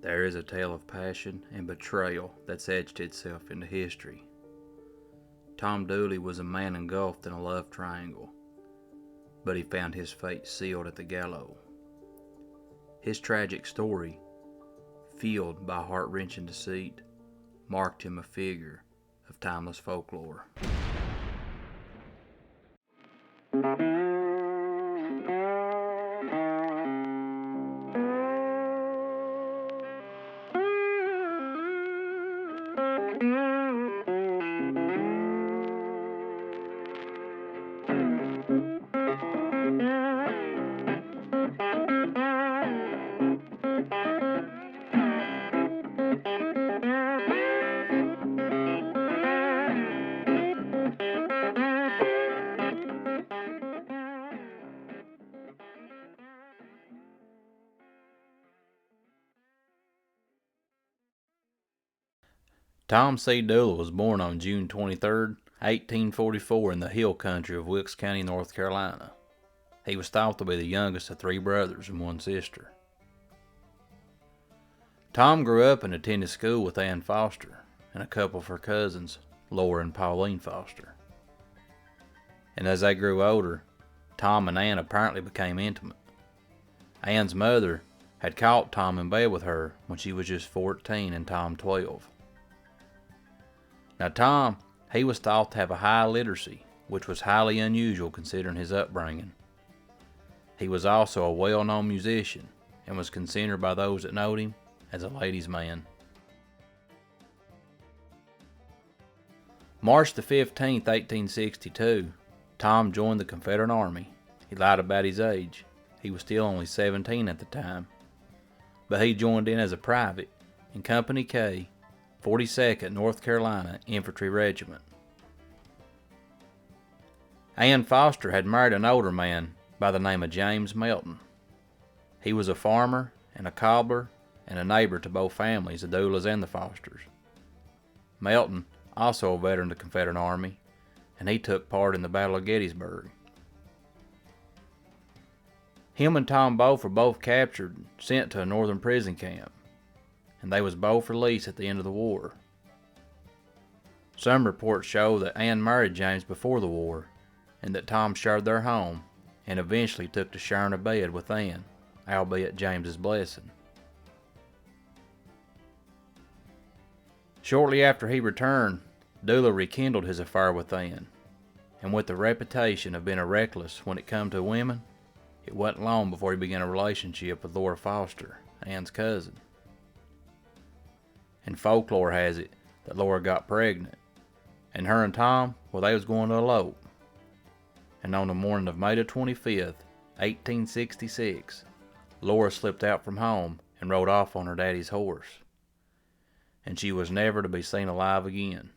There is a tale of passion and betrayal that's etched itself into history. Tom Dooley was a man engulfed in a love triangle, but he found his fate sealed at the gallows. His tragic story, fueled by heart-wrenching deceit, marked him a figure of timeless folklore. Tom C. Dula was born on June 23, 1844 in the hill country of Wilkes County, North Carolina. He was thought to be the youngest of three brothers and one sister. Tom grew up and attended school with Ann Foster and a couple of her cousins, Laura and Pauline Foster. And as they grew older, Tom and Ann apparently became intimate. Ann's mother had caught Tom in bed with her when she was just 14 and Tom 12. Now Tom, he was thought to have a high literacy, which was highly unusual considering his upbringing. He was also a well-known musician and was considered by those that knowed him as a ladies' man. March the 15th, 1862, Tom joined the Confederate Army. He lied about his age. He was still only 17 at the time. But he joined in as a private in Company K, 42nd North Carolina Infantry Regiment. Ann Foster had married an older man by the name of James Melton. He was a farmer and a cobbler and a neighbor to both families, the Dulas and the Fosters. Melton, also a veteran of the Confederate Army, and he took part in the Battle of Gettysburg. Him and Tom both were both captured and sent to a northern prison camp, and they was both released at the end of the war. Some reports show that Ann married James before the war, and that Tom shared their home, and eventually took to sharing a bed with Ann, albeit James's blessing. Shortly after he returned, Dula rekindled his affair with Ann, and with the reputation of being a reckless when it come to women, it wasn't long before he began a relationship with Laura Foster, Ann's cousin. And folklore has it that Laura got pregnant, and her and Tom, well, they was going to elope. And on the morning of May the 25th, 1866, Laura slipped out from home and rode off on her daddy's horse. And she was never to be seen alive again.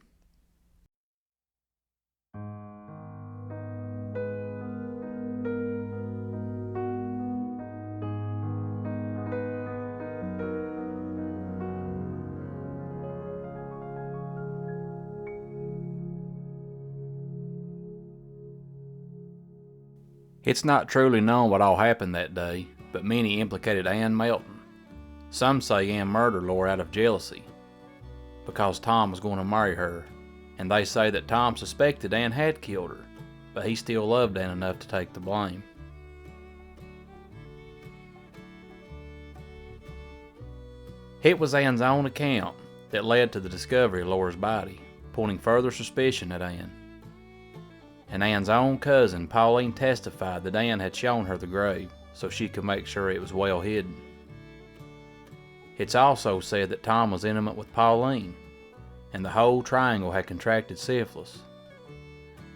It's not truly known what all happened that day, but many implicated Ann Melton. Some say Ann murdered Laura out of jealousy, because Tom was going to marry her, and they say that Tom suspected Ann had killed her, but he still loved Ann enough to take the blame. It was Ann's own account that led to the discovery of Laura's body, pointing further suspicion at Ann. And Ann's own cousin, Pauline, testified that Ann had shown her the grave so she could make sure it was well hidden. It's also said that Tom was intimate with Pauline, and the whole triangle had contracted syphilis.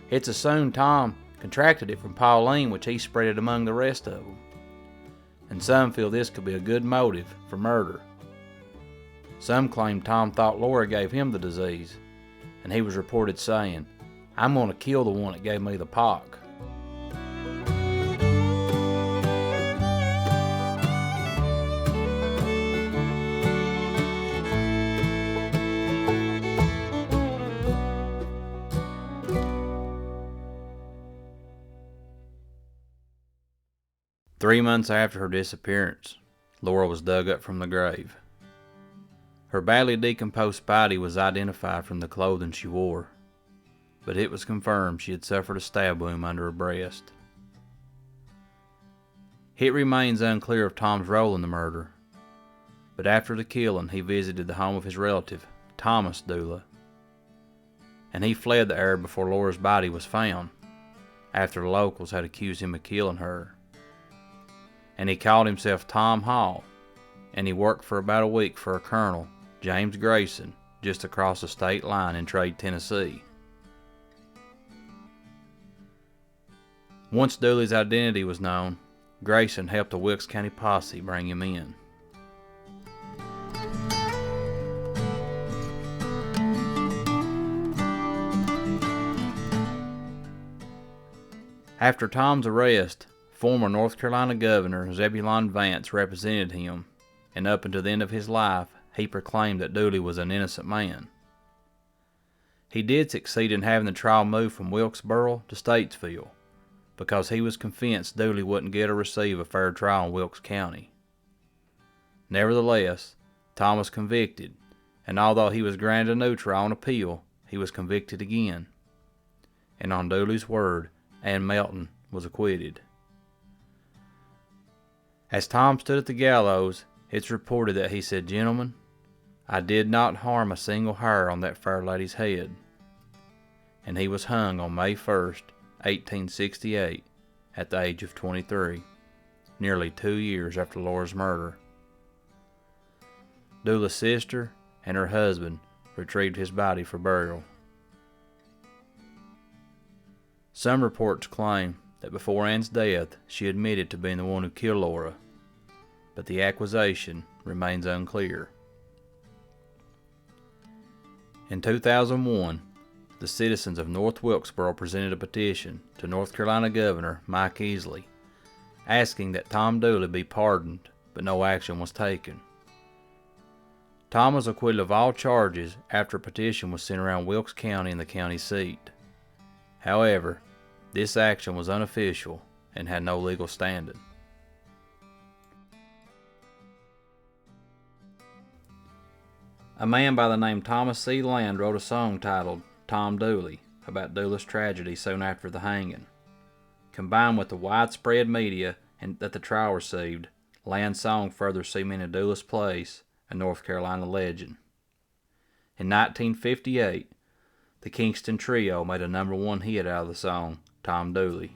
It's assumed Tom contracted it from Pauline, which he spread it among the rest of them. And some feel this could be a good motive for murder. Some claim Tom thought Laura gave him the disease, and he was reported saying, "I'm going to kill the one that gave me the pock." Three months after her disappearance, Laura was dug up from the grave. Her badly decomposed body was identified from the clothing she wore, but it was confirmed she had suffered a stab wound under her breast. It remains unclear of Tom's role in the murder, but after the killing he visited the home of his relative, Thomas Dula, and he fled the area before Laura's body was found, after the locals had accused him of killing her. And he called himself Tom Hall, and he worked for about a week for a Colonel, James Grayson, just across the state line in Trade, Tennessee. Once Dooley's identity was known, Grayson helped the Wilkes County posse bring him in. After Tom's arrest, former North Carolina Governor Zebulon Vance represented him, and up until the end of his life, he proclaimed that Dooley was an innocent man. He did succeed in having the trial moved from Wilkesboro to Statesville, because he was convinced Dooley wouldn't get or receive a fair trial in Wilkes County. Nevertheless, Tom was convicted, and although he was granted a new trial on appeal, he was convicted again. And on Dooley's word, Ann Melton was acquitted. As Tom stood at the gallows, it's reported that he said, "Gentlemen, I did not harm a single hair on that fair lady's head." And he was hung on May 1st, 1868, at the age of 23, nearly 2 years after Laura's murder. Dula's sister and her husband retrieved his body for burial. Some reports claim that before Ann's death, she admitted to being the one who killed Laura, but the accusation remains unclear. In 2001, the citizens of North Wilkesboro presented a petition to North Carolina Governor Mike Easley, asking that Tom Dooley be pardoned, but no action was taken. Tom was acquitted of all charges after a petition was sent around Wilkes County and the county seat. However, this action was unofficial and had no legal standing. A man by the name Thomas C. Land wrote a song titled Tom Dooley about Dula's tragedy soon after the hanging. Combined with the widespread media that the trial received, Land's song further cemented Dula's place a North Carolina legend. In 1958, the Kingston Trio made a #1 hit out of the song Tom Dooley.